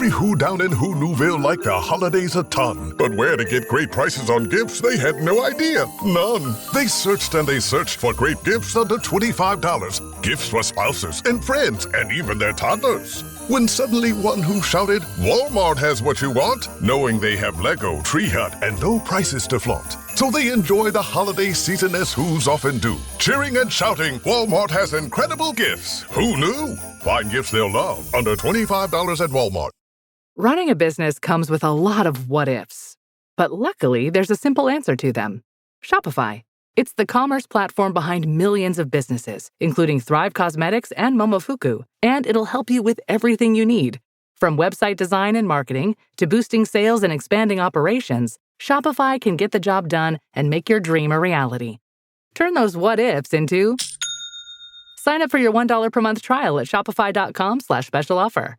Every who down in Who Newville liked the holidays a ton. But where to get great prices on gifts, they had no idea. None. They searched and they searched for great gifts under $25. Gifts for spouses and friends and even their toddlers. When suddenly one who shouted, Walmart has what you want, knowing they have Lego, Tree Hut, and low prices to flaunt. So they enjoy the holiday season as who's often do. Cheering and shouting, Walmart has incredible gifts. Who knew? Find gifts they'll love under $25 at Walmart. Running a business comes with a lot of what-ifs. But luckily, there's a simple answer to them. Shopify. It's the commerce platform behind millions of businesses, including Thrive Cosmetics and Momofuku, and it'll help you with everything you need. From website design and marketing to boosting sales and expanding operations, Shopify can get the job done and make your dream a reality. Turn those what-ifs into... Sign up for your $1 per month trial at shopify.com/special offer.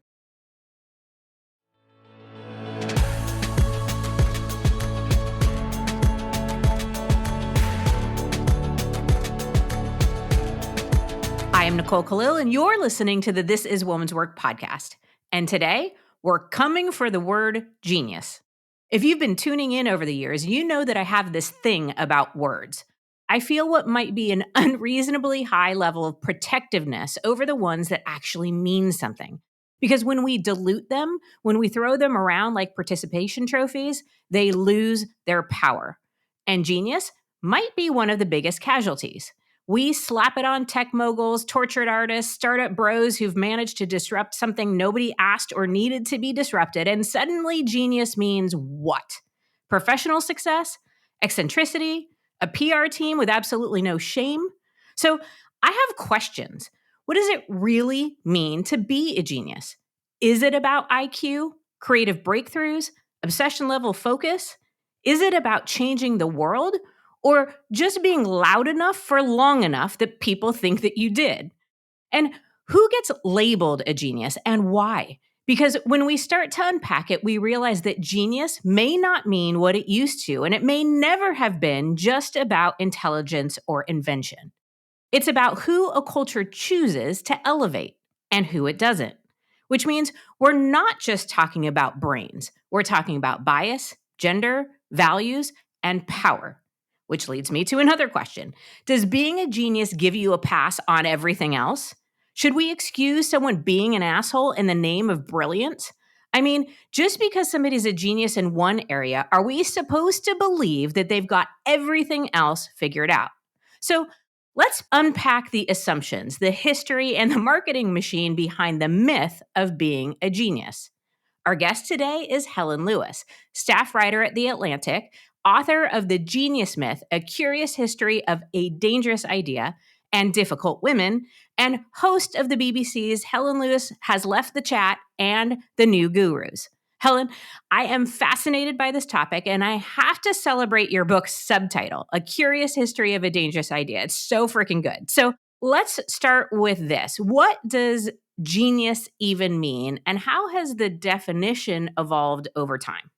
I am Nicole Khalil, and you're listening to the This Is Woman's Work podcast. And today, we're coming for the word genius. If you've been tuning in over the years, you know that I have this thing about words. I feel what might be an unreasonably high level of protectiveness over the ones that actually mean something. Because when we dilute them, when we throw them around like participation trophies, they lose their power. And genius might be one of the biggest casualties. We slap it on tech moguls, tortured artists, startup bros who've managed to disrupt something nobody asked or needed to be disrupted, and suddenly genius means what? Professional success? Eccentricity? A PR team with absolutely no shame? So I have questions. What does it really mean to be a genius? Is it about IQ, creative breakthroughs, obsession-level focus? Is it about changing the world? Or just being loud enough for long enough that people think that you did? And who gets labeled a genius and why? Because when we start to unpack it, we realize that genius may not mean what it used to, and it may never have been just about intelligence or invention. It's about who a culture chooses to elevate and who it doesn't, which means we're not just talking about brains. We're talking about bias, gender, values, and power. Which leads me to another question. Does being a genius give you a pass on everything else? Should we excuse someone being an asshole in the name of brilliance? I mean, just because somebody's a genius in one area, are we supposed to believe that they've got everything else figured out? So let's unpack the assumptions, the history, and the marketing machine behind the myth of being a genius. Our guest today is Helen Lewis, staff writer at The Atlantic, author of The Genius Myth, A Curious History of a Dangerous Idea and Difficult Women, and host of the BBC's Helen Lewis Has Left the Chat and The New Gurus. Helen, I am fascinated by this topic, and I have to celebrate your book's subtitle, A Curious History of a Dangerous Idea. It's so freaking good. So let's start with this. What does genius even mean, and how has the definition evolved over time?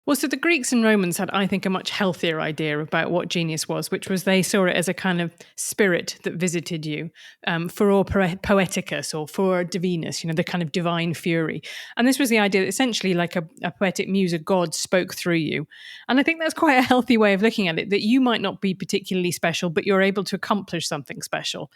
Well, so the Greeks and Romans had, I think, a much healthier idea about what genius was, which was they saw it as a kind of spirit that visited you, furor poeticus or furor divinus, the kind of divine fury. And this was the idea that essentially like a poetic muse, a god spoke through you. And I think that's quite a healthy way of looking at it, that you might not be particularly special, but you're able to accomplish something special.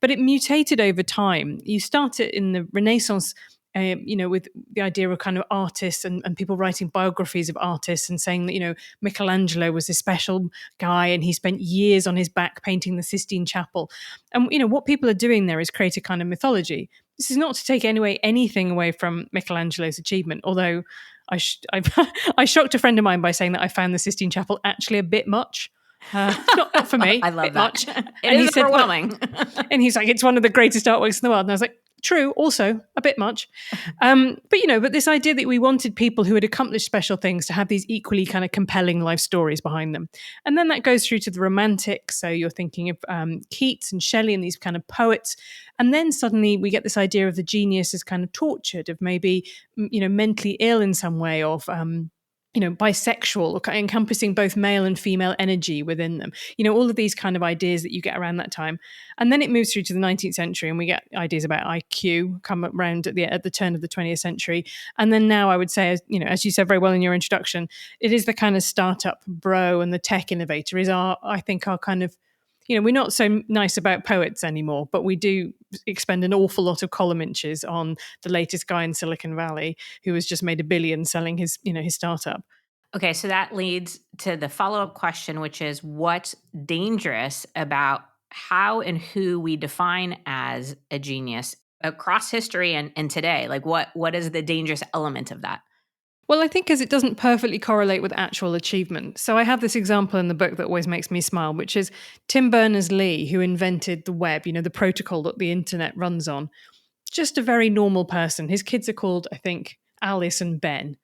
But it mutated over time. You start it in the Renaissance, with the idea of kind of artists and people writing biographies of artists and saying that, Michelangelo was this special guy and he spent years on his back painting the Sistine Chapel. And, what people are doing there is create a kind of mythology. This is not to take anything away from Michelangelo's achievement, although I shocked a friend of mine by saying that I found the Sistine Chapel actually a bit much. Not for me. I love that. Much. It is overwhelming. And he's like, it's one of the greatest artworks in the world. And I was like, true, also a bit much. But this idea that we wanted people who had accomplished special things to have these equally kind of compelling life stories behind them. And then that goes through to the Romantics. So you're thinking of Keats and Shelley and these kind of poets. And then suddenly we get this idea of the genius as kind of tortured, of maybe, mentally ill in some way, of bisexual, or encompassing both male and female energy within them. All of these kind of ideas that you get around that time. And then it moves through to the 19th century, and we get ideas about IQ come around at the turn of the 20th century. And then now I would say, as you said very well in your introduction, it is the kind of startup bro and the tech innovator is our kind of, we're not so nice about poets anymore, but we do expend an awful lot of column inches on the latest guy in Silicon Valley who has just made $1 billion selling his startup. Okay, so that leads to the follow-up question, which is what's dangerous about how and who we define as a genius across history and today? Like what is the dangerous element of that? Well, I think because it doesn't perfectly correlate with actual achievement. So I have this example in the book that always makes me smile, which is Tim Berners-Lee, who invented the web, the protocol that the internet runs on. Just a very normal person. His kids are called, I think, Alice and Ben.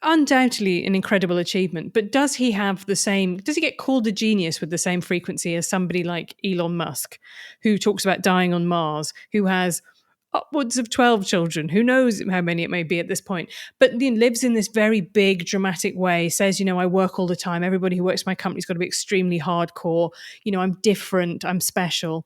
Undoubtedly an incredible achievement, but does he get called a genius with the same frequency as somebody like Elon Musk, who talks about dying on Mars, who has upwards of 12 children, who knows how many it may be at this point, but lives in this very big, dramatic way, says, I work all the time. Everybody who works for my company's got to be extremely hardcore. I'm different. I'm special.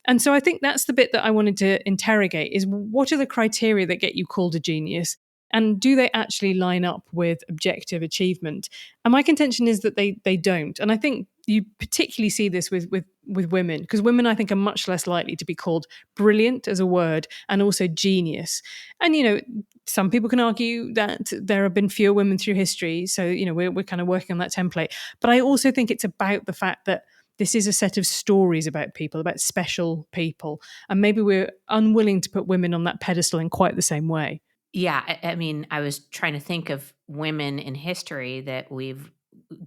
And so I think that's the bit that I wanted to interrogate is what are the criteria that get you called a genius? And do they actually line up with objective achievement? And my contention is that they don't. And I think you particularly see this with women, because women, I think, are much less likely to be called brilliant as a word and also genius. And, some people can argue that there have been fewer women through history. So, we're kind of working on that template. But I also think it's about the fact that this is a set of stories about people, about special people. And maybe we're unwilling to put women on that pedestal in quite the same way. Yeah, I mean, I was trying to think of women in history that we've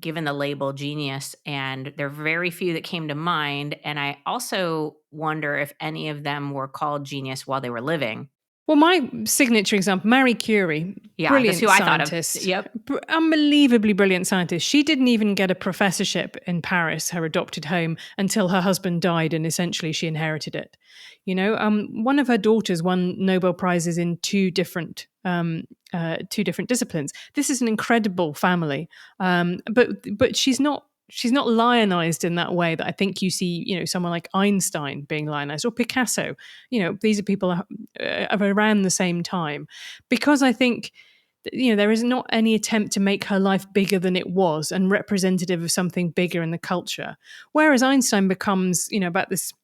given the label genius, and there are very few that came to mind. And I also wonder if any of them were called genius while they were living. Well, my signature example, Marie Curie, Yeah, that's brilliant who I thought of. scientist. Yep. Unbelievably brilliant scientist. She didn't even get a professorship in Paris, her adopted home, until her husband died, and essentially she inherited it. One of her daughters won Nobel Prizes in two different disciplines. This is an incredible family, but she's not lionized in that way that I think you see, someone like Einstein being lionized or Picasso. These are people of around the same time, because I think, there is not any attempt to make her life bigger than it was and representative of something bigger in the culture. Whereas Einstein becomes, about this.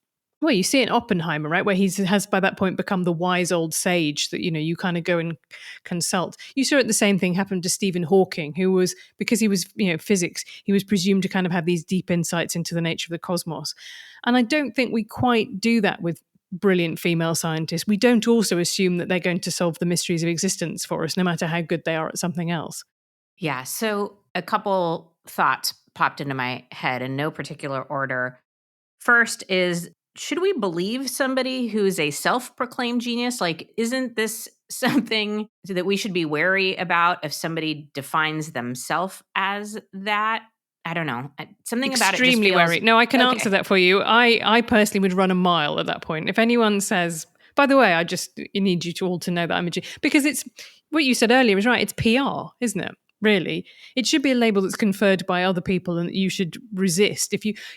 Well, you see it in Oppenheimer, right, where he has by that point become the wise old sage that, you kind of go and consult. You saw it, the same thing happened to Stephen Hawking, who was, because he was, physics, he was presumed to kind of have these deep insights into the nature of the cosmos. And I don't think we quite do that with brilliant female scientists. We don't also assume that they're going to solve the mysteries of existence for us, no matter how good they are at something else. Yeah, so a couple thoughts popped into my head in no particular order. First is, should we believe somebody who's a self-proclaimed genius? Like, isn't this something that we should be wary about if somebody defines themselves as that? I don't know. Something about it just Extremely feels... wary. No, I can Okay. answer that for you. I personally would run a mile at that point. If anyone says, by the way, I need you to all to know that I'm a genius, because it's what you said earlier is right. It's PR, isn't it? Really, it should be a label that's conferred by other people and that you should resist.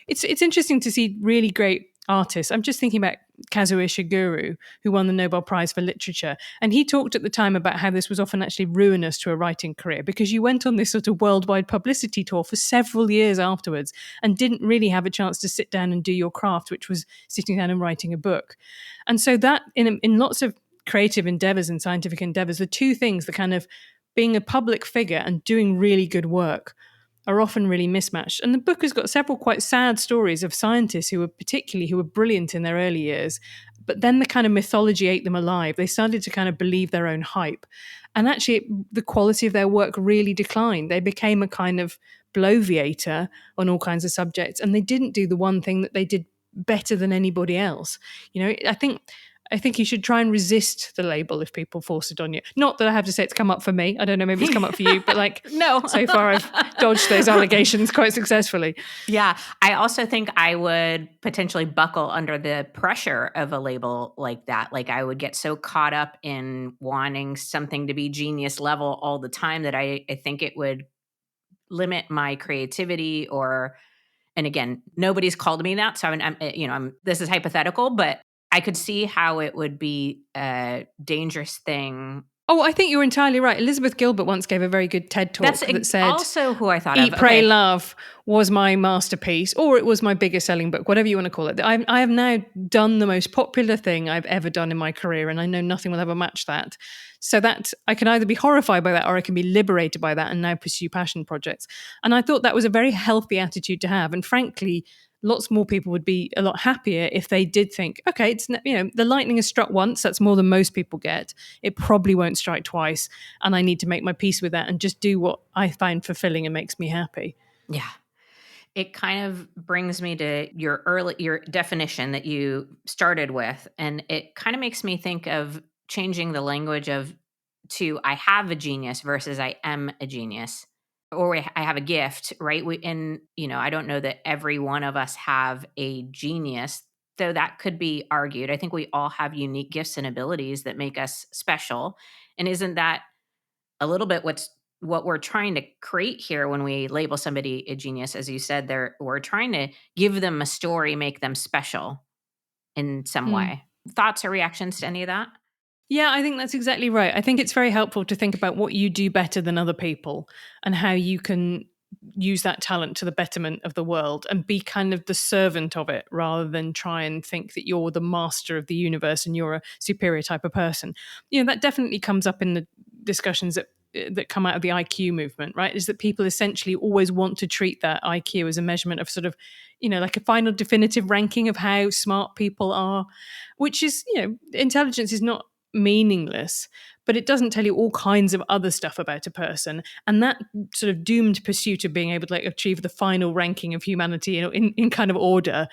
It's interesting to see really great artists. I'm just thinking about Kazuo Ishiguro, who won the Nobel Prize for Literature. And he talked at the time about how this was often actually ruinous to a writing career, because you went on this sort of worldwide publicity tour for several years afterwards and didn't really have a chance to sit down and do your craft, which was sitting down and writing a book. And so that in lots of creative endeavors and scientific endeavors, the two things, the kind of being a public figure and doing really good work, are often really mismatched. And the book has got several quite sad stories of scientists who were brilliant in their early years, but then the kind of mythology ate them alive. They started to kind of believe their own hype. And actually, the quality of their work really declined. They became a kind of bloviator on all kinds of subjects, and they didn't do the one thing that they did better than anybody else. I think you should try and resist the label if people force it on you. Not that I have to say it's come up for me. I don't know, maybe it's come up for you, but No. So far I've dodged those allegations quite successfully. Yeah. I also think I would potentially buckle under the pressure of a label like that. Like, I would get so caught up in wanting something to be genius level all the time that I think it would limit my creativity and again, nobody's called me that. So this is hypothetical, but I could see how it would be a dangerous thing. Oh, I think you're entirely right. Elizabeth Gilbert once gave a very good TED talk that said, also who I thought Eat, of. Pray, Okay. Love was my masterpiece, or it was my biggest selling book, whatever you want to call it. I have now done the most popular thing I've ever done in my career, and I know nothing will ever match that. So that I can either be horrified by that or I can be liberated by that and now pursue passion projects. And I thought that was a very healthy attitude to have. And frankly, lots more people would be a lot happier if they did think, okay, it's, the lightning has struck once. That's more than most people get. It probably won't strike twice. And I need to make my peace with that and just do what I find fulfilling and makes me happy. Yeah. It kind of brings me to your definition that you started with. And it kind of makes me think of changing the language to I have a genius versus I am a genius. Or I have a gift, right? I don't know that every one of us have a genius, though that could be argued. I think we all have unique gifts and abilities that make us special. And isn't that a little bit what we're trying to create here when we label somebody a genius? As you said, we're trying to give them a story, make them special in some way. Thoughts or reactions to any of that? Yeah, I think that's exactly right. I think it's very helpful to think about what you do better than other people and how you can use that talent to the betterment of the world and be kind of the servant of it rather than try and think that you're the master of the universe and you're a superior type of person. That definitely comes up in the discussions that come out of the IQ movement, right? Is that people essentially always want to treat that IQ as a measurement of sort of, like a final definitive ranking of how smart people are, which is, intelligence is not meaningless, but it doesn't tell you all kinds of other stuff about a person. And that sort of doomed pursuit of being able to achieve the final ranking of humanity in kind of order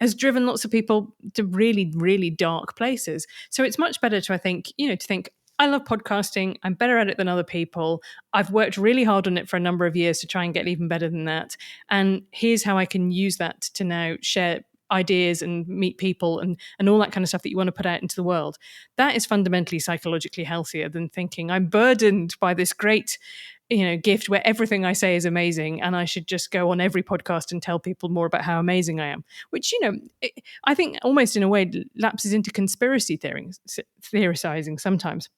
has driven lots of people to really, really dark places. So it's much better to, I think, to think, I love podcasting. I'm better at it than other people. I've worked really hard on it for a number of years to try and get even better than that. And here's how I can use that to now share ideas and meet people and all that kind of stuff that you want to put out into the world. That is fundamentally psychologically healthier than thinking I'm burdened by this great gift where everything I say is amazing and I should just go on every podcast and tell people more about how amazing I am, which I think almost in a way lapses into conspiracy theorizing sometimes.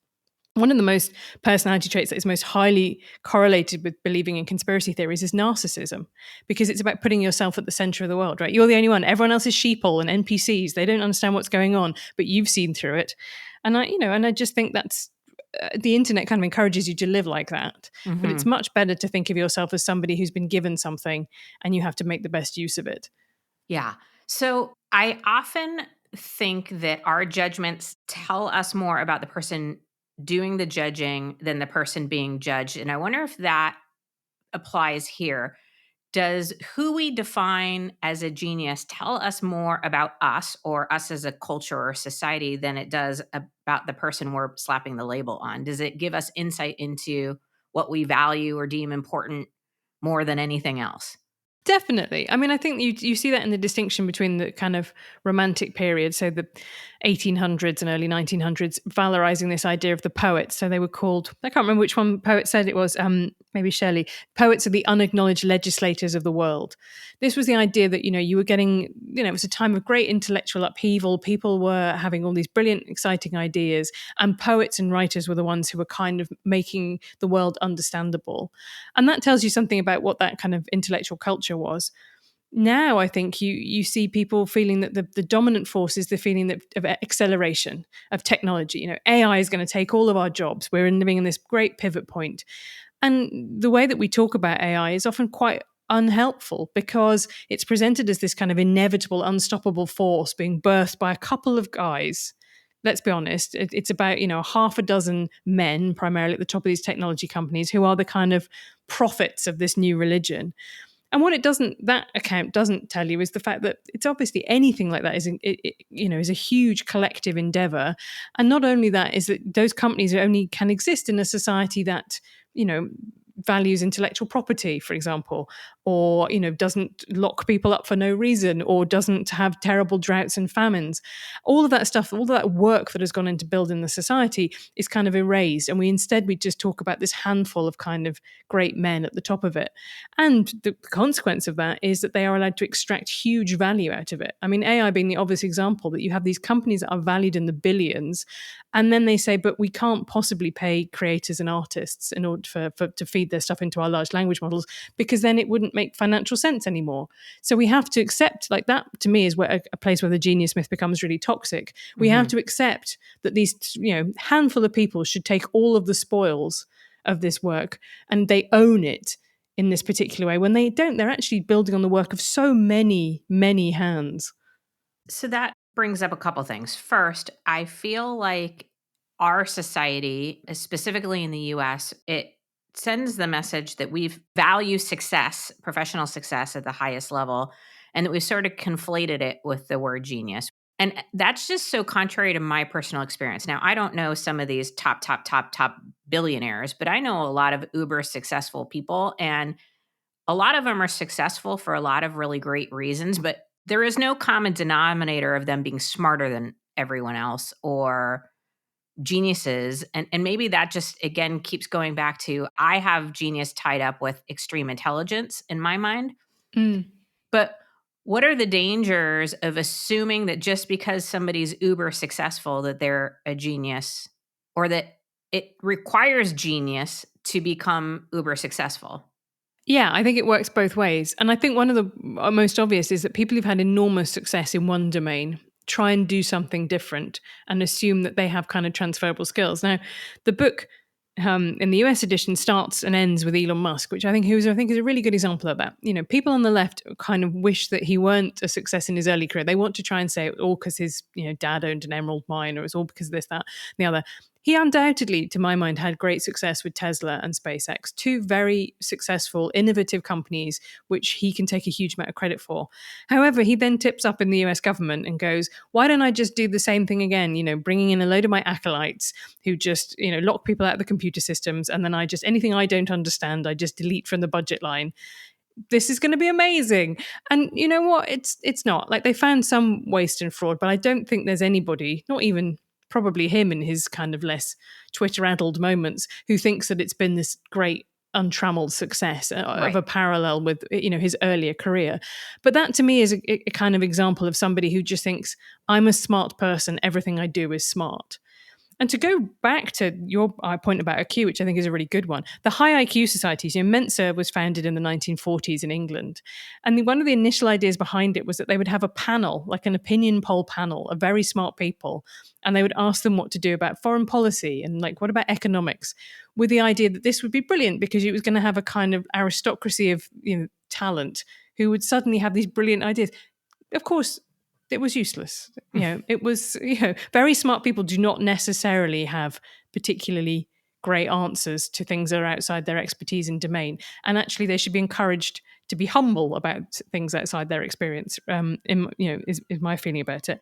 One of the most personality traits that is most highly correlated with believing in conspiracy theories is narcissism, because it's about putting yourself at the center of the world, right? You're the only one. Everyone else is sheeple and NPCs. They don't understand what's going on, but you've seen through it. And I just think that's the internet kind of encourages you to live like that. Mm-hmm. But it's much better to think of yourself as somebody who's been given something and you have to make the best use of it. Yeah. So I often think that our judgments tell us more about the person doing the judging than the person being judged. And I wonder if that applies here. Does who we define as a genius tell us more about us or us as a culture or society than it does about the person we're slapping the label on? Does it give us insight into what we value or deem important more than anything else? Definitely. I mean, I think you see that in the distinction between the kind of romantic period, so the 1800s and early 1900s, valorizing this idea of the poets. So they were called, I can't remember which one poet said it was, maybe Shelley, poets are the unacknowledged legislators of the world. This was the idea that, you were getting, it was a time of great intellectual upheaval. People were having all these brilliant, exciting ideas, and poets and writers were the ones who were kind of making the world understandable. And that tells you something about what that kind of intellectual culture was. Now, I think you see people feeling that the dominant force is the feeling of acceleration of technology. AI is going to take all of our jobs. We're living in this great pivot point. And the way that we talk about AI is often quite unhelpful because it's presented as this kind of inevitable, unstoppable force being birthed by a couple of guys. Let's be honest, it's about, half a dozen men, primarily at the top of these technology companies, who are the kind of prophets of this new religion. And what that account doesn't tell you is the fact that it's obviously anything like that is a huge collective endeavor. And not only that, is that those companies only can exist in a society that, values intellectual property, for example, or, doesn't lock people up for no reason, or doesn't have terrible droughts and famines. All of that stuff, all of that work that has gone into building the society is kind of erased. And we just talk about this handful of kind of great men at the top of it. And the consequence of that is that they are allowed to extract huge value out of it. I mean, AI being the obvious example, that you have these companies that are valued in the billions, and then they say, but we can't possibly pay creators and artists in order to feed their stuff into our large language models, because then it wouldn't make financial sense anymore. So we have to accept, like, that to me is where a place where the genius myth becomes really toxic. We have to accept that these, handful of people should take all of the spoils of this work and they own it in this particular way, when they don't. They're actually building on the work of so many, many hands. So that brings up a couple things. First, I feel like our society, specifically in the US, it sends the message that we value success, professional success at the highest level, and that we've sort of conflated it with the word genius. And that's just so contrary to my personal experience. Now, I don't know some of these top billionaires, but I know a lot of uber successful people, and a lot of them are successful for a lot of really great reasons, but there is no common denominator of them being smarter than everyone else or geniuses. And maybe that just, again, keeps going back to, I have genius tied up with extreme intelligence in my mind. But what are the dangers of assuming that just because somebody's uber successful that they're a genius, or that it requires genius to become uber successful? Yeah, I think it works both ways. And I think one of the most obvious is that people who've had enormous success in one domain try and do something different and assume that they have kind of transferable skills. Now, the book in the US edition starts and ends with Elon Musk, which I think is a really good example of that. People on the left kind of wish that he weren't a success in his early career. They want to try and say it all because his dad owned an emerald mine, or it's all because of this, that, and the other. He undoubtedly, to my mind, had great success with Tesla and SpaceX, two very successful, innovative companies, which he can take a huge amount of credit for. However, he then tips up in the US government and goes, why don't I just do the same thing again? Bringing in a load of my acolytes who just, lock people out of the computer systems. And then anything I don't understand, I just delete from the budget line. This is going to be amazing. And you know what? It's not. Like, they found some waste and fraud, but I don't think there's anybody, not even probably him in his kind of less Twitter-addled moments, who thinks that it's been this great untrammeled success of a parallel with his earlier career. But that to me is a kind of example of somebody who just thinks, I'm a smart person, everything I do is smart. And to go back to your point about IQ, which I think is a really good one, the high IQ societies, Mensa was founded in the 1940s in England. And one of the initial ideas behind it was that they would have a panel, like an opinion poll panel of very smart people, and they would ask them what to do about foreign policy and like, what about economics, with the idea that this would be brilliant because it was going to have a kind of aristocracy of talent who would suddenly have these brilliant ideas. Of course, it was useless. It was, very smart people do not necessarily have particularly great answers to things that are outside their expertise and domain. And actually, they should be encouraged to be humble about things outside their experience, is my feeling about it.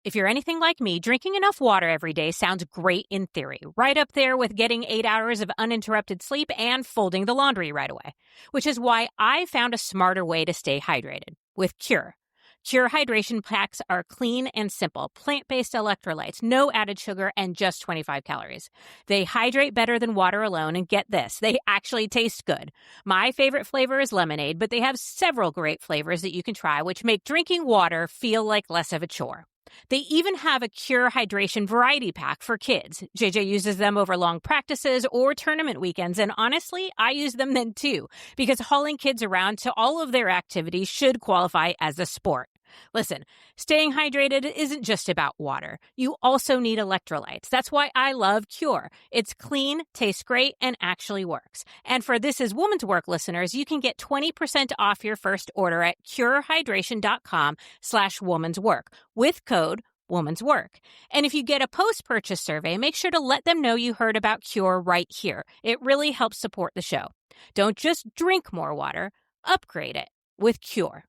If you're anything like me, drinking enough water every day sounds great in theory, right up there with getting 8 hours of uninterrupted sleep and folding the laundry right away. Which is why I found a smarter way to stay hydrated with Cure. Cure hydration packs are clean and simple, plant-based electrolytes, no added sugar, and just 25 calories. They hydrate better than water alone, and get this, they actually taste good. My favorite flavor is lemonade, but they have several great flavors that you can try, which make drinking water feel like less of a chore. They even have a Cure Hydration variety pack for kids. JJ uses them over long practices or tournament weekends, and honestly, I use them then too, because hauling kids around to all of their activities should qualify as a sport. Listen, staying hydrated isn't just about water. You also need electrolytes. That's why I love Cure. It's clean, tastes great, and actually works. And for This Is Woman's Work listeners, you can get 20% off your first order at curehydration.com/woman's work with code Woman's Work. And if you get a post-purchase survey, make sure to let them know you heard about Cure right here. It really helps support the show. Don't just drink more water, upgrade it with Cure.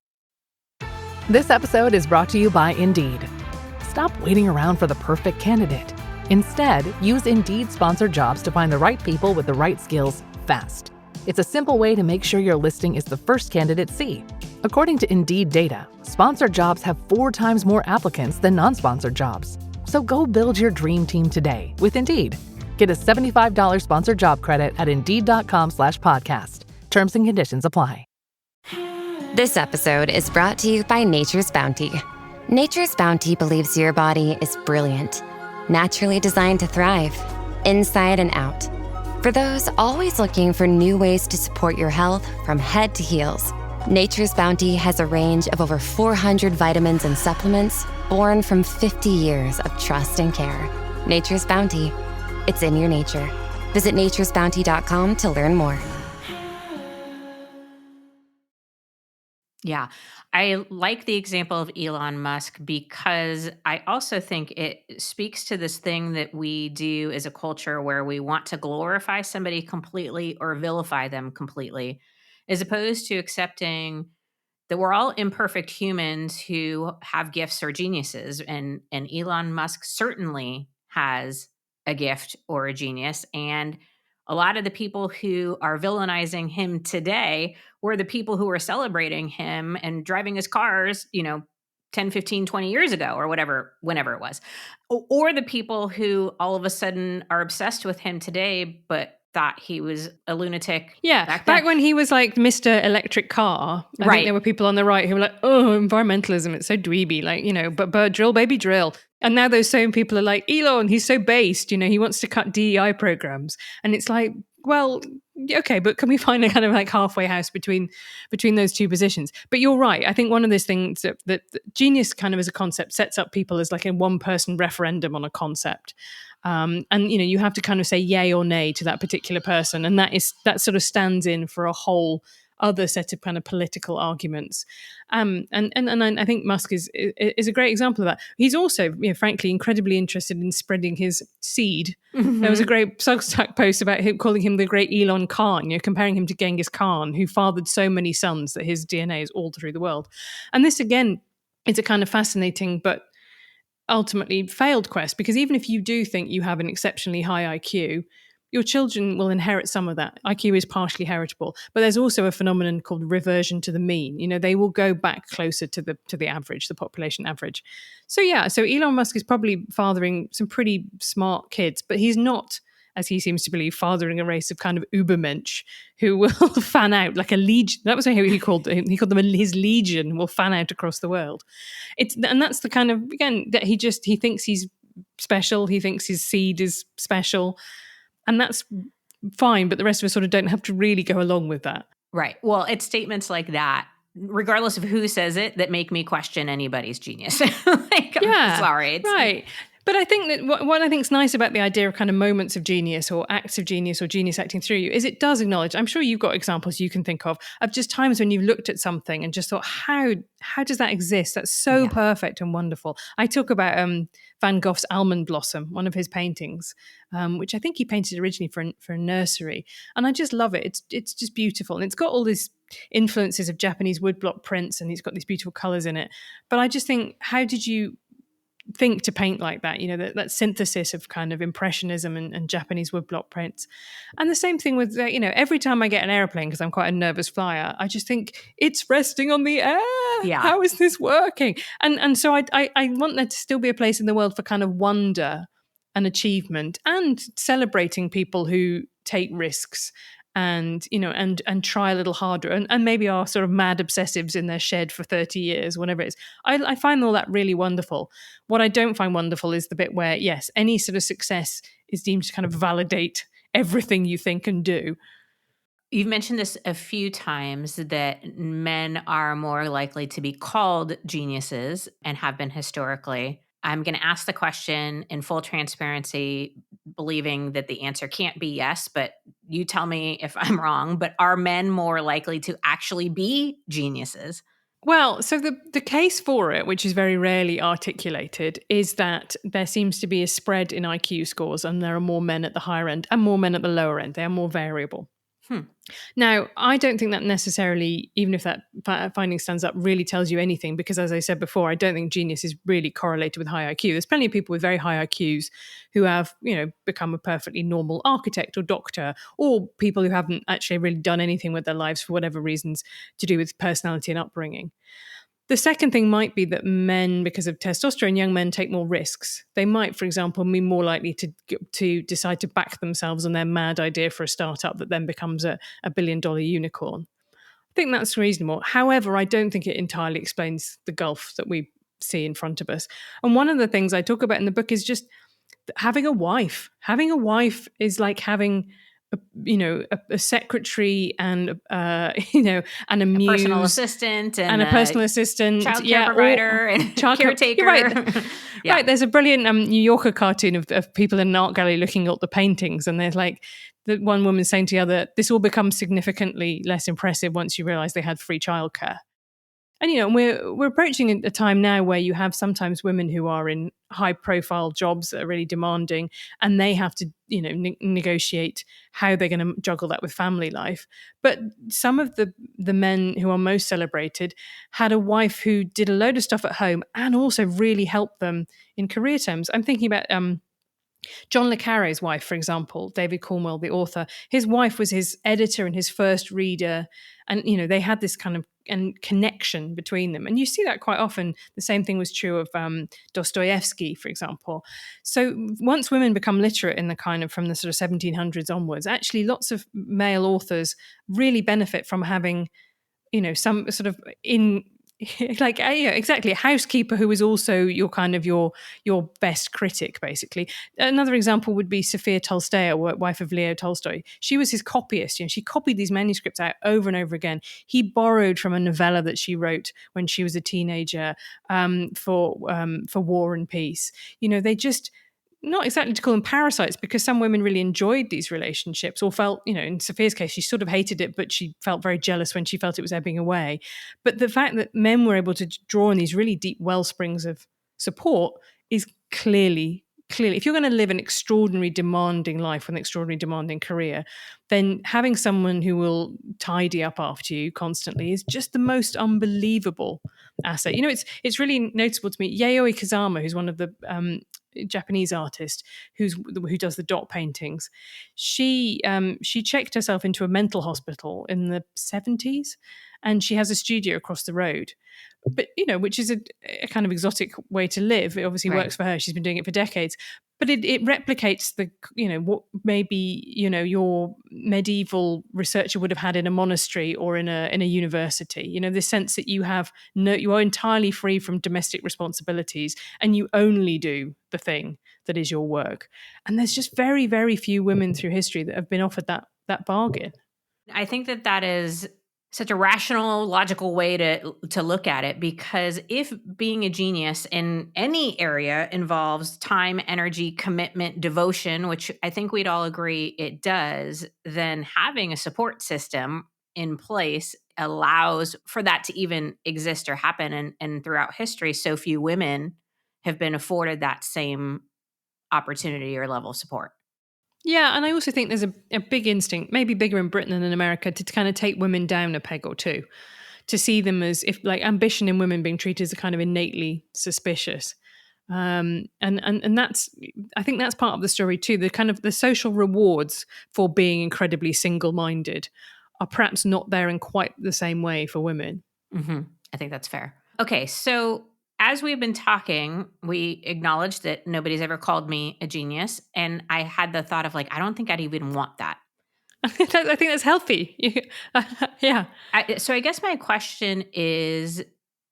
This episode is brought to you by Indeed. Stop waiting around for the perfect candidate. Instead, use Indeed sponsored jobs to find the right people with the right skills fast. It's a simple way to make sure your listing is the first candidates see. According to Indeed data, sponsored jobs have 4 times more applicants than non-sponsored jobs. So go build your dream team today with Indeed. Get a $75 sponsored job credit at Indeed.com/podcast. Terms and conditions apply. This episode is brought to you by Nature's Bounty. Nature's Bounty believes your body is brilliant, naturally designed to thrive, inside and out. For those always looking for new ways to support your health from head to heels, Nature's Bounty has a range of over 400 vitamins and supplements born from 50 years of trust and care. Nature's Bounty. It's in your nature. Visit naturesbounty.com to learn more. Yeah. I like the example of Elon Musk because I also think it speaks to this thing that we do as a culture where we want to glorify somebody completely or vilify them completely, as opposed to accepting that we're all imperfect humans who have gifts or geniuses. And Elon Musk certainly has a gift or a genius. And a lot of the people who are villainizing him today were the people who were celebrating him and driving his cars, 10, 15, 20 years ago or whatever, whenever it was. Or the people who all of a sudden are obsessed with him today, but thought he was a lunatic. Yeah, back when he was like Mr. Electric Car, I think there were people on the right who were like, oh, environmentalism, it's so dweeby, but drill, baby, drill. And now those same people are like, Elon, he's so based, he wants to cut DEI programs. And it's like, well, okay, but can we find a kind of like halfway house between those two positions? But you're right. I think one of those things that genius kind of as a concept sets up people as like a one-person referendum on a concept. And you have to kind of say yay or nay to that particular person, and that sort of stands in for a whole other set of kind of political arguments. And I think Musk is a great example of that. He's also, frankly, incredibly interested in spreading his seed. Mm-hmm. There was a great Substack post about him calling him the great Elon Khan, comparing him to Genghis Khan, who fathered so many sons that his DNA is all through the world. And this again is a kind of fascinating but ultimately failed quest, because even if you do think you have an exceptionally high IQ, your children will inherit some of that. IQ is partially heritable, but there's also a phenomenon called reversion to the mean. They will go back closer to the average, the population average. So Elon Musk is probably fathering some pretty smart kids, but he's not, as he seems to believe, fathering a race of kind of Ubermensch who will fan out like a legion. That was how he called them. He called them his legion, will fan out across the world. And that's the kind of, again, that he thinks he's special. He thinks his seed is special. And that's fine, but the rest of us sort of don't have to really go along with that. Right. Well, it's statements like that, regardless of who says it, that make me question anybody's genius. I'm sorry. Right. But I think that what I think is nice about the idea of kind of moments of genius or acts of genius or genius acting through you is it does acknowledge, I'm sure you've got examples you can think of just times when you've looked at something and just thought, how does that exist? That's so perfect and wonderful. I talk about Van Gogh's Almond Blossom, one of his paintings, which I think he painted originally for a nursery. And I just love it. It's just beautiful. And it's got all these influences of Japanese woodblock prints, and it's got these beautiful colors in it. But I just think, how did you think to paint like that, that synthesis of kind of impressionism and Japanese woodblock prints? And the same thing with, every time I get an airplane, because I'm quite a nervous flyer, I just think it's resting on the air. Yeah. How is this working? And so I want there to still be a place in the world for kind of wonder and achievement and celebrating people who take risks and try a little harder and maybe are sort of mad obsessives in their shed for 30 years, whatever it is. I find all that really wonderful. What I don't find wonderful is the bit where, yes, any sort of success is deemed to kind of validate everything you think and do. You've mentioned this a few times, that men are more likely to be called geniuses and have been historically. I'm going to ask the question in full transparency, believing that the answer can't be yes, but you tell me if I'm wrong. But are men more likely to actually be geniuses? Well, so the case for it, which is very rarely articulated, is that there seems to be a spread in IQ scores, and there are more men at the higher end and more men at the lower end. They are more variable. Now, I don't think that necessarily, even if that finding stands up, really tells you anything, because as I said before, I don't think genius is really correlated with high IQ. There's plenty of people with very high IQs who have, become a perfectly normal architect or doctor, or people who haven't actually really done anything with their lives for whatever reasons to do with personality and upbringing. The second thing might be that men, because of testosterone, young men take more risks. They might, for example, be more likely to decide to back themselves on their mad idea for a startup that then becomes a $1 billion unicorn. I think that's reasonable. However, I don't think it entirely explains the gulf that we see in front of us. And one of the things I talk about in the book is just having a wife. Having a wife is like having a secretary and and a muse, personal assistant and a personal assistant, childcare provider and caretaker. You're right. Yeah. Right. There's a brilliant New Yorker cartoon of people in an art gallery looking at the paintings, and there's like the one woman saying to the other, "This all becomes significantly less impressive once you realize they had free childcare." And we're approaching a time now where you have sometimes women who are in high profile jobs that are really demanding, and they have to negotiate how they're going to juggle that with family life. But some of the men who are most celebrated had a wife who did a load of stuff at home and also really helped them in career terms. I'm thinking about John le Carré's wife, for example, David Cornwell, the author. His wife was his editor and his first reader, and they had this kind of connection between them. And you see that quite often. The same thing was true of Dostoevsky, for example. So once women become literate in the kind of from the sort of 1700s onwards, actually lots of male authors really benefit from having some sort of exactly a housekeeper who is also your kind of your best critic, basically. Another example would be Sophia Tolstoy, wife of Leo Tolstoy. She was his copyist. She copied these manuscripts out over and over again. He borrowed from a novella that she wrote when she was a teenager for War and Peace. They just, not exactly to call them parasites, because some women really enjoyed these relationships or felt, in Sophia's case, she sort of hated it, but she felt very jealous when she felt it was ebbing away. But the fact that men were able to draw on these really deep well springs of support is clearly, if you're going to live an extraordinarily demanding life with an extraordinarily demanding career, then having someone who will tidy up after you constantly is just the most unbelievable asset. It's really notable to me. Yayoi Kusama, who's one of the Japanese artist who does the dot paintings, she checked herself into a mental hospital in the 70s, and she has a studio across the road. But which is a kind of exotic way to live. It obviously works for her. She's been doing it for decades. But it replicates the what maybe your medieval researcher would have had in a monastery or in a university. This sense that you are entirely free from domestic responsibilities and you only do the thing that is your work. And there's just very, very few women through history that have been offered that bargain. I think that is such a rational, logical way to look at it, because if being a genius in any area involves time, energy, commitment, devotion, which I think we'd all agree it does, then having a support system in place allows for that to even exist or happen. And throughout history, so few women have been afforded that same opportunity or level of support. Yeah, and I also think there's a big instinct, maybe bigger in Britain than in America, to kind of take women down a peg or two, to see them as if like ambition in women being treated as a kind of innately suspicious. And that's, I think that's part of the story too. The kind of the social rewards for being incredibly single-minded are perhaps not there in quite the same way for women. Mm-hmm. I think that's fair. Okay, so as we've been talking, we acknowledged that nobody's ever called me a genius. And I had the thought of I don't think I'd even want that. I think that's healthy. Yeah. So I guess my question is,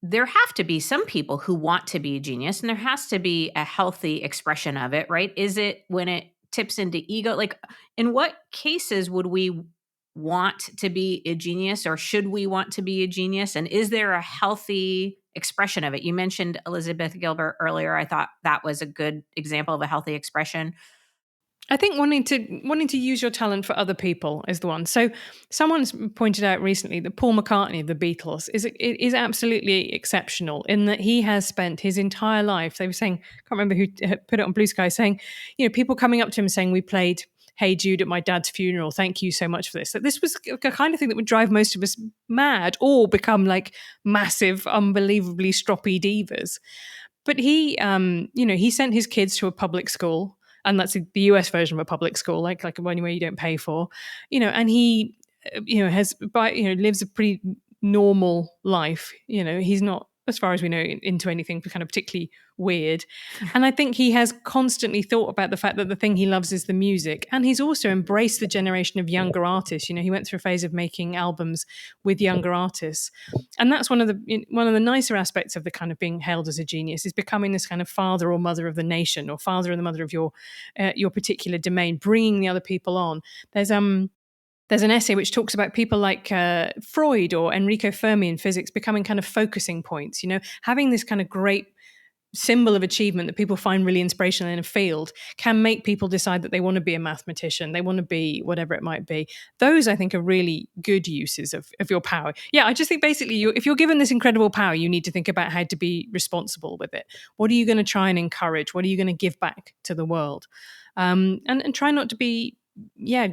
there have to be some people who want to be a genius, and there has to be a healthy expression of it, right? Is it when it tips into ego? In what cases would we want to be a genius, or should we want to be a genius? And is there a healthy expression of it? You mentioned Elizabeth Gilbert earlier. I thought that was a good example of a healthy expression. I think wanting to use your talent for other people is the one. So someone's pointed out recently that Paul McCartney of the Beatles is absolutely exceptional in that he has spent his entire life, they were saying, I can't remember who put it on Blue Sky, saying, people coming up to him saying, we played Hey Jude at my dad's funeral, thank you so much for this. That this was the kind of thing that would drive most of us mad or become like massive, unbelievably stroppy divas. But he, he sent his kids to a public school, and that's the US version of a public school, like one where you don't pay for, and he, lives a pretty normal life. He's not, as far as we know, into anything kind of particularly weird. And I think he has constantly thought about the fact that the thing he loves is the music. And he's also embraced the generation of younger artists. He went through a phase of making albums with younger artists. And that's one of the nicer aspects of the kind of being hailed as a genius, is becoming this kind of father or mother of the nation, or father and the mother of your particular domain, bringing the other people on. There's an essay which talks about people like Freud or Enrico Fermi in physics becoming kind of focusing points, having this kind of great symbol of achievement that people find really inspirational in a field can make people decide that they want to be a mathematician, they want to be whatever it might be. Those, I think, are really good uses of your power. Yeah, I just think basically if you're given this incredible power, you need to think about how to be responsible with it. What are you going to try and encourage? What are you going to give back to the world? And try not to be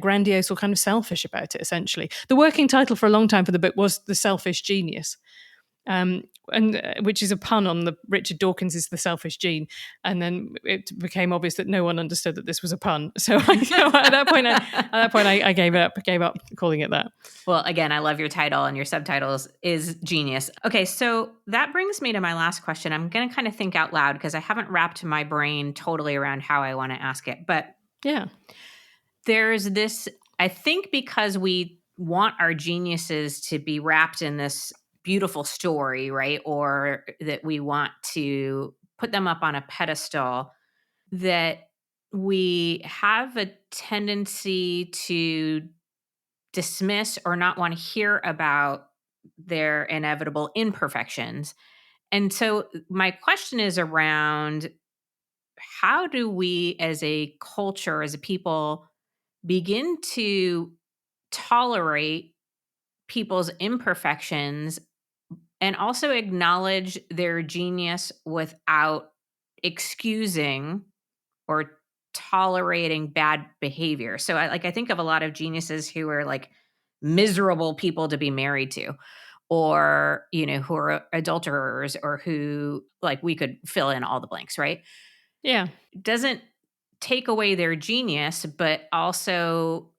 grandiose or kind of selfish about it, essentially. The working title for a long time for the book was The Selfish Genius, which is a pun on the Richard Dawkins' The Selfish Gene. And then it became obvious that no one understood that this was a pun. So at that point, I gave up calling it that. Well, again, I love your title, and your subtitles is genius. Okay, so that brings me to my last question. I'm going to kind of think out loud because I haven't wrapped my brain totally around how I want to ask it. But yeah, there's this, I think, because we want our geniuses to be wrapped in this beautiful story, right? Or that we want to put them up on a pedestal, that we have a tendency to dismiss or not want to hear about their inevitable imperfections. And so my question is around, how do we as a culture, as a people, begin to tolerate people's imperfections and also acknowledge their genius without excusing or tolerating bad behavior? So I think of a lot of geniuses who are like miserable people to be married to, or, who are adulterers, or who, like, we could fill in all the blanks, right? Yeah. Doesn't take away their genius, but also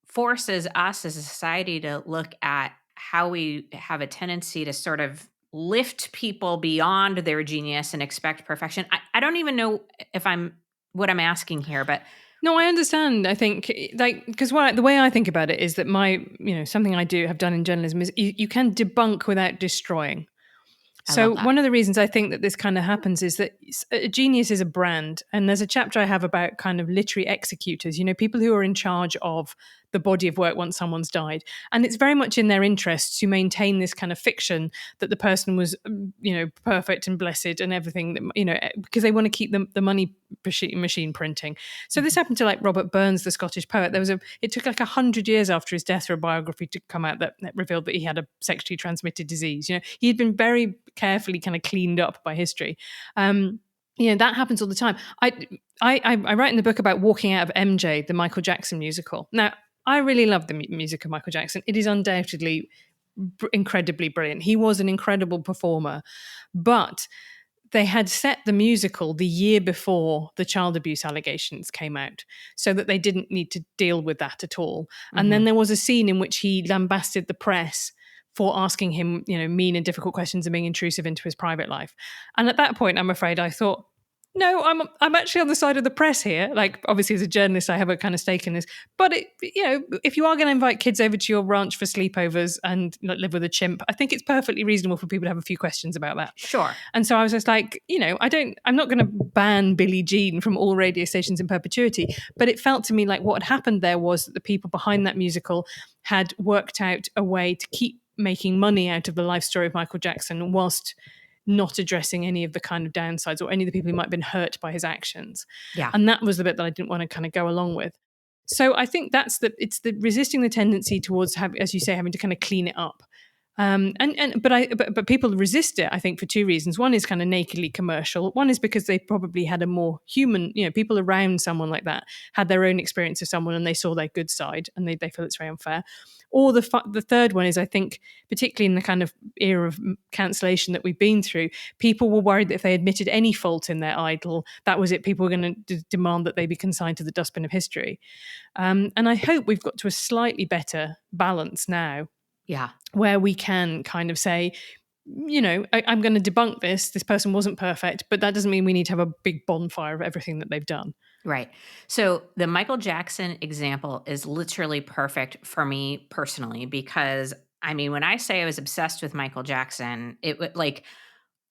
forces us as a society to look at how we have a tendency to sort of lift people beyond their genius and expect perfection. I don't even know if what I'm asking here, but no, I understand. I think, because the way I think about it is that something I have done in journalism is you can debunk without destroying. So one of the reasons I think that this kind of happens is that a genius is a brand. And there's a chapter I have about kind of literary executors, people who are in charge of the body of work once someone's died. And it's very much in their interests to maintain this kind of fiction that the person was, perfect and blessed and everything, because they want to keep the money machine printing. So this happened to like Robert Burns, the Scottish poet. It took like 100 years after his death for a biography to come out that revealed that he had a sexually transmitted disease. He had been very carefully kind of cleaned up by history. That happens all the time. I write in the book about walking out of MJ, the Michael Jackson musical. Now, I really love the music of Michael Jackson. It is undoubtedly incredibly brilliant. He was an incredible performer, but they had set the musical the year before the child abuse allegations came out, so that they didn't need to deal with that at all. And then there was a scene in which he lambasted the press for asking him, mean and difficult questions and being intrusive into his private life. And at that point, I'm afraid I thought, no, I'm actually on the side of the press here. Like, obviously, as a journalist, I have a kind of stake in this. But if you are going to invite kids over to your ranch for sleepovers and live with a chimp, I think it's perfectly reasonable for people to have a few questions about that. Sure. And so I was just like, I'm not going to ban Billie Jean from all radio stations in perpetuity. But it felt to me like what had happened there was that the people behind that musical had worked out a way to keep making money out of the life story of Michael Jackson whilst not addressing any of the kind of downsides or any of the people who might have been hurt by his actions. Yeah. And that was the bit that I didn't want to kind of go along with. So I think it's the resisting the tendency towards, as you say, having to kind of clean it up. But people resist it, I think, for two reasons. One is kind of nakedly commercial. One is because they probably had a more human, people around someone like that had their own experience of someone and they saw their good side and they feel it's very unfair. Or the third one is, I think, particularly in the kind of era of cancellation that we've been through, people were worried that if they admitted any fault in their idol, that was it. People were going to demand that they be consigned to the dustbin of history. And I hope we've got to a slightly better balance now. Yeah. Where we can kind of say, I'm going to debunk this. This person wasn't perfect, but that doesn't mean we need to have a big bonfire of everything that they've done. Right. So the Michael Jackson example is literally perfect for me personally, because I mean, when I say I was obsessed with Michael Jackson, it would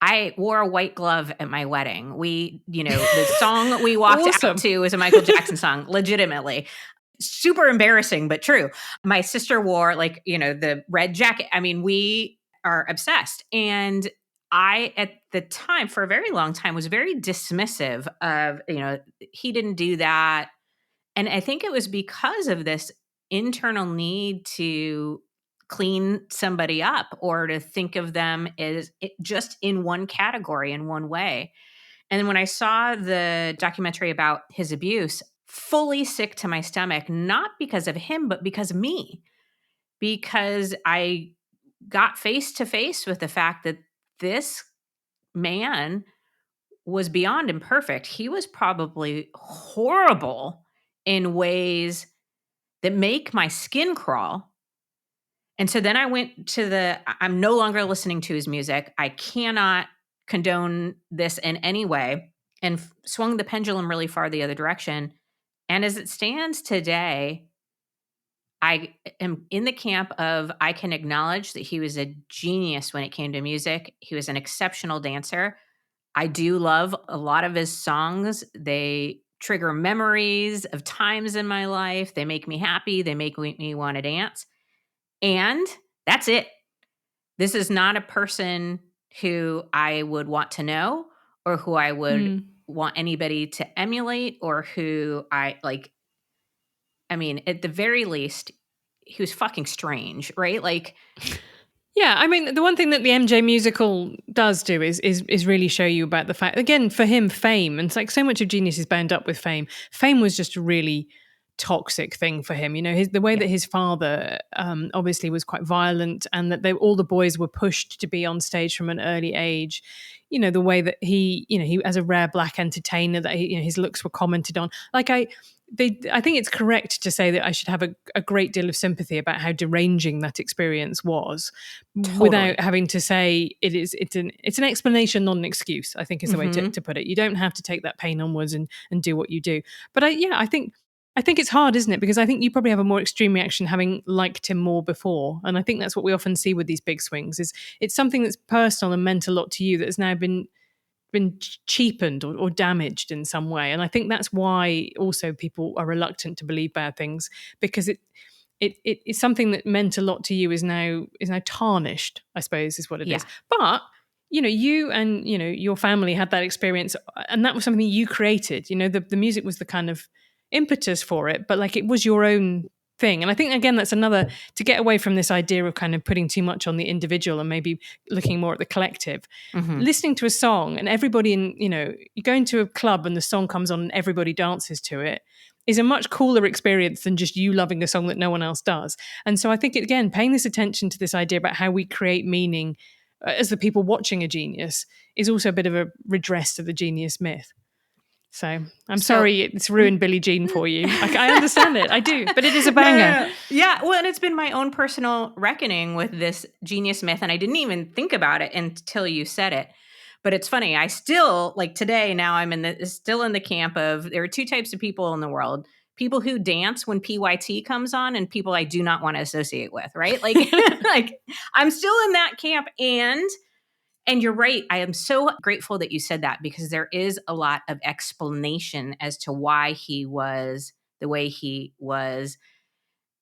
I wore a white glove at my wedding. The song we walked Awesome. out to was a Michael Jackson song, legitimately. Super embarrassing, but true. My sister wore the red jacket. I mean, we are obsessed. And I, at the time, for a very long time, was very dismissive of, he didn't do that. And I think it was because of this internal need to clean somebody up or to think of them as just in one category, in one way. And then when I saw the documentary about his abuse, fully sick to my stomach, not because of him, but because of me, because I got face to face with the fact that this man was beyond imperfect. He was probably horrible in ways that make my skin crawl. And so then I went to I'm no longer listening to his music. I cannot condone this in any way, and swung the pendulum really far the other direction. And as it stands today, I am in the camp of I can acknowledge that he was a genius when it came to music. He was an exceptional dancer. I do love a lot of his songs. They trigger memories of times in my life. They make me happy. They make me want to dance. And that's it. This is not a person who I would want to know or who I would want anybody to emulate or who I mean, at the very least, he was fucking strange, right? Yeah, I mean, the one thing that the MJ musical does do is really show you about the fact, again, for him, fame, and it's like so much of genius is bound up with fame. Fame was just a really toxic thing for him. The way that his father obviously was quite violent, and that all the boys were pushed to be on stage from an early age. The way that he as a rare black entertainer, that his looks were commented on. I think it's correct to say that I should have a great deal of sympathy about how deranging that experience was, without having to say it's an explanation, not an excuse, I think is the way to put it. You don't have to take that pain onwards and do what you do. But I think it's hard, isn't it? Because I think you probably have a more extreme reaction having liked him more before. And I think that's what we often see with these big swings, is it's something that's personal and meant a lot to you that has now been cheapened or damaged in some way. And I think that's why also people are reluctant to believe bad things, because it's something that meant a lot to you is now tarnished, I suppose, is what it is. But you and your family had that experience, and that was something you created. The music was the kind of impetus for it, but it was your own thing. And I think, again, that's another, to get away from this idea of kind of putting too much on the individual and maybe looking more at the collective. Listening to a song and everybody you go into a club and the song comes on and everybody dances to it is a much cooler experience than just you loving a song that no one else does. And so I think, again, paying this attention to this idea about how we create meaning as the people watching a genius is also a bit of a redress to the genius myth. So I'm sorry it's ruined Billie Jean for you. I understand it. I do. But it is a banger. No. Yeah. Well, and it's been my own personal reckoning with this genius myth. And I didn't even think about it until you said it. But it's funny. I still, today, now I'm still in the camp of, there are two types of people in the world. People who dance when PYT comes on and people I do not want to associate with, right? I'm still in that camp. And you're right. I am so grateful that you said that, because there is a lot of explanation as to why he was the way he was.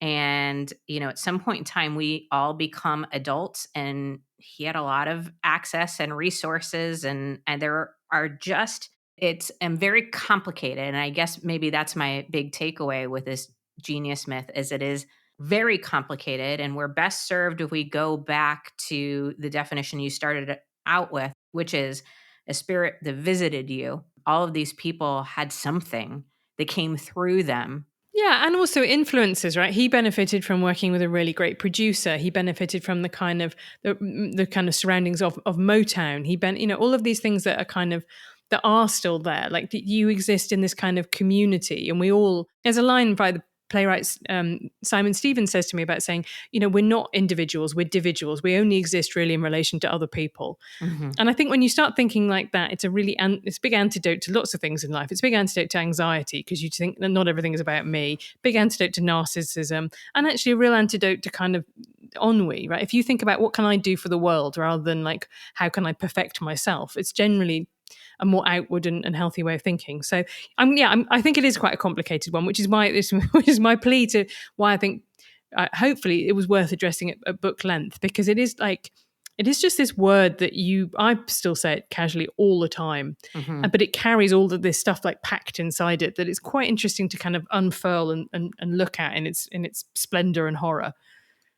And, at some point in time, we all become adults, and he had a lot of access and resources, and there are just, it's very complicated. And I guess maybe that's my big takeaway with this genius myth, is it is very complicated, and we're best served if we go back to the definition you started out with, which is a spirit that visited you. All of these people had something that came through them. Yeah, and also influences, right? He benefited from working with a really great producer. He benefited from the kind of surroundings of Motown. All of these things that are that are still there. Like you exist in this kind of community, and we all. There's a line by the playwright Simon Stevens says to me about saying, we're not individuals, we're individuals. We only exist really in relation to other people. Mm-hmm. And I think when you start thinking like that, it's a big antidote to lots of things in life. It's a big antidote to anxiety because you think that not everything is about me. Big antidote to narcissism, and actually a real antidote to kind of ennui, right? If you think about what can I do for the world rather than like how can I perfect myself, it's generally a more outward and healthy way of thinking. So I think it is quite a complicated one, which is my plea to why I think hopefully it was worth addressing at book length, because it is just this word that I still say it casually all the time, but it carries all of this stuff like packed inside it that it's quite interesting to kind of unfurl and look at in its splendor and horror.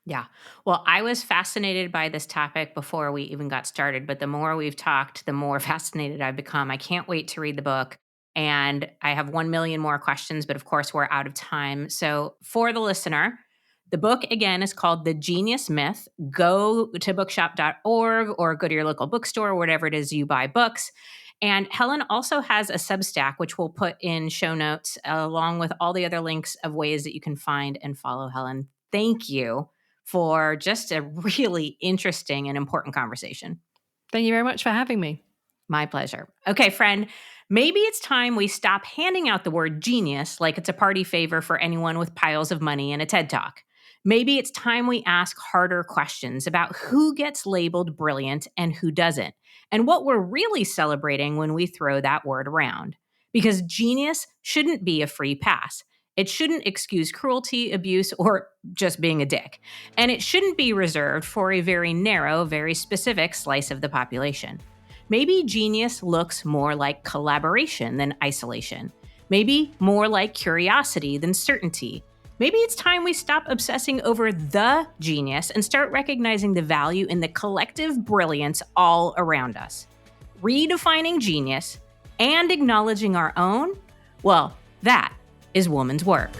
Yeah. Well, I was fascinated by this topic before we even got started, but the more we've talked, the more fascinated I've become. I can't wait to read the book. And I have 1 million more questions, but of course, we're out of time. So for the listener, the book, again, is called The Genius Myth. Go to bookshop.org or go to your local bookstore, whatever it is you buy books. And Helen also has a Substack, which we'll put in show notes, along with all the other links of ways that you can find and follow Helen. Thank you for just a really interesting and important conversation. Thank you very much for having me. My pleasure. Okay, friend, maybe it's time we stop handing out the word genius like it's a party favor for anyone with piles of money and a TED Talk. Maybe it's time we ask harder questions about who gets labeled brilliant and who doesn't, and what we're really celebrating when we throw that word around. Because genius shouldn't be a free pass. It shouldn't excuse cruelty, abuse, or just being a dick. And it shouldn't be reserved for a very narrow, very specific slice of the population. Maybe genius looks more like collaboration than isolation. Maybe more like curiosity than certainty. Maybe it's time we stop obsessing over the genius and start recognizing the value in the collective brilliance all around us. Redefining genius and acknowledging our own, well, that is woman's work.